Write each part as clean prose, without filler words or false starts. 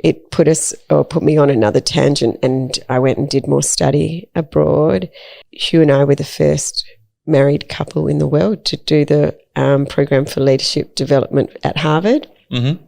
it put me on another tangent, and I went and did more study abroad. Hugh and I were the first married couple in the world to do the program for leadership development at Harvard. Mm-hmm.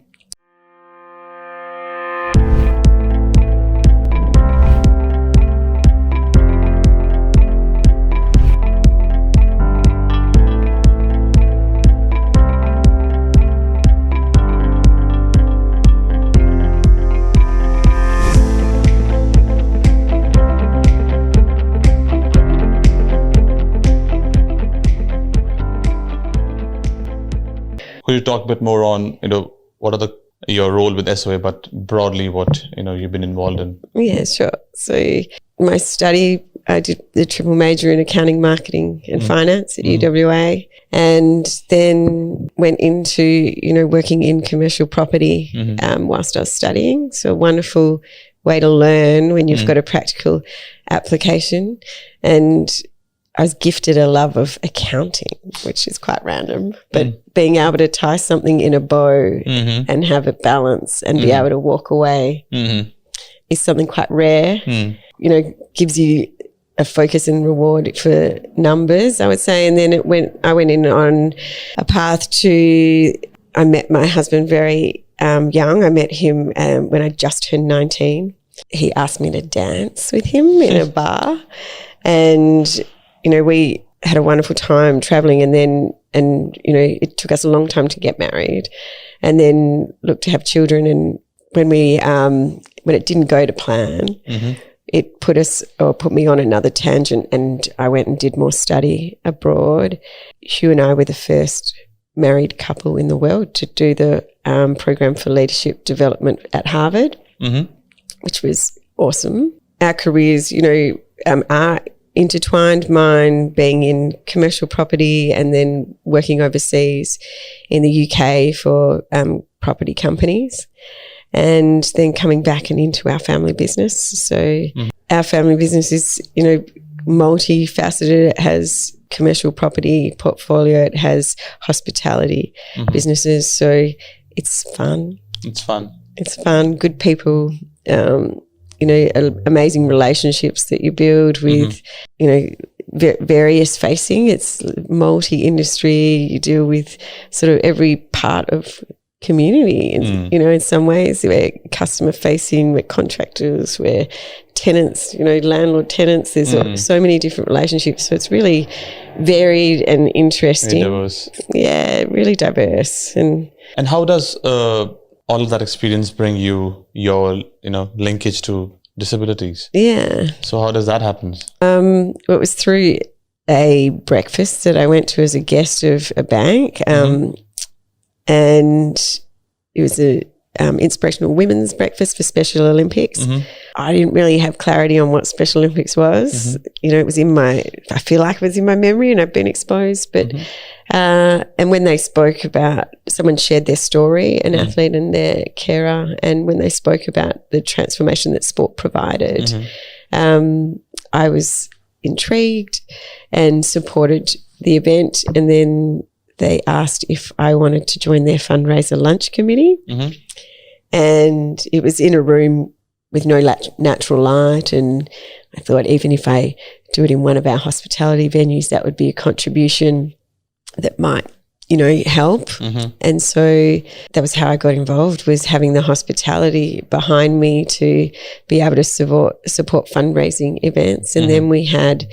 Could you talk a bit more on, what are your role with SOA, but broadly what, you've been involved in? Yeah, sure. So my study, I did the triple major in accounting, marketing and finance at UWA, and then went into, working in commercial property whilst I was studying. So a wonderful way to learn when you've got a practical application. And I was gifted a love of accounting, which is quite random, but being able to tie something in a bow and have it balance and be able to walk away is something quite rare. Gives you a focus and reward for numbers, I would say. And then I went in on a path I met my husband very young. I met him when I just turned 19. He asked me to dance with him in a bar, and we had a wonderful time traveling, and it took us a long time to get married and then look to have children. And when it didn't go to plan, it put me on another tangent, and I went and did more study abroad. Hugh and I were the first married couple in the world to do the program for leadership development at Harvard, which was awesome. Our careers, are intertwined, mine being in commercial property and then working overseas in the UK for property companies, and then coming back and into our family business. So our family business is, multifaceted. It has commercial property portfolio, it has hospitality businesses. So it's fun. It's fun, good people, amazing relationships that you build with, various facing. It's multi-industry. You deal with sort of every part of community. And, in some ways we're customer facing, we're contractors, we're tenants, landlord tenants. There's so many different relationships. So it's really varied and interesting. Really diverse. Yeah, really diverse. And how does all of that experience bring you your, linkage to disabilities? Yeah. So how does that happen? It was through a breakfast that I went to as a guest of a bank, and it was a inspirational women's breakfast for Special Olympics. I didn't really have clarity on what Special Olympics was. It was I feel like it was in my memory, and I've been exposed, but and when they spoke about, someone shared their story, an athlete and their carer, and when they spoke about the transformation that sport provided, I was intrigued and supported the event. And then they asked if I wanted to join their fundraiser lunch committee. And it was in a room with no natural light. And I thought, even if I do it in one of our hospitality venues, that would be a contribution that might, help. And so that was how I got involved, was having the hospitality behind me to be able to support fundraising events. And then we had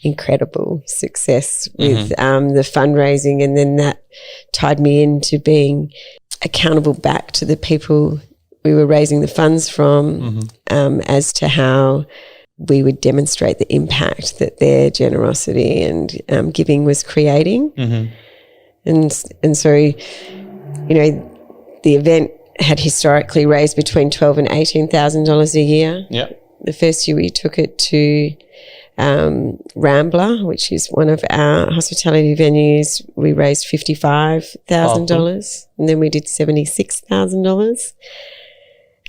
incredible success with the fundraising, and then that tied me into being accountable back to the people we were raising the funds from, as to how we would demonstrate the impact that their generosity and giving was creating. And so, the event had historically raised between $12,000 and $18,000 a year. Yeah. The first year we took it to Rambler, which is one of our hospitality venues. We raised $55,000, and then we did $76,000.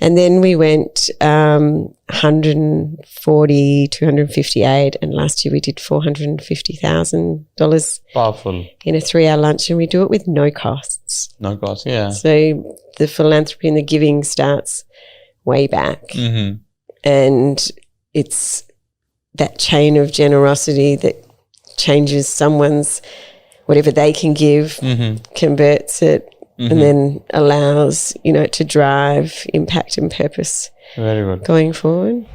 And then we went 140, 258, and last year we did $450,000. Powerful. In a 3-hour lunch, and we do it with no costs. No costs, yeah. So the philanthropy and the giving starts way back. And it's that chain of generosity that changes someone's, whatever they can give, converts it, and then allows, you know, to drive impact and purpose Very good. going forward.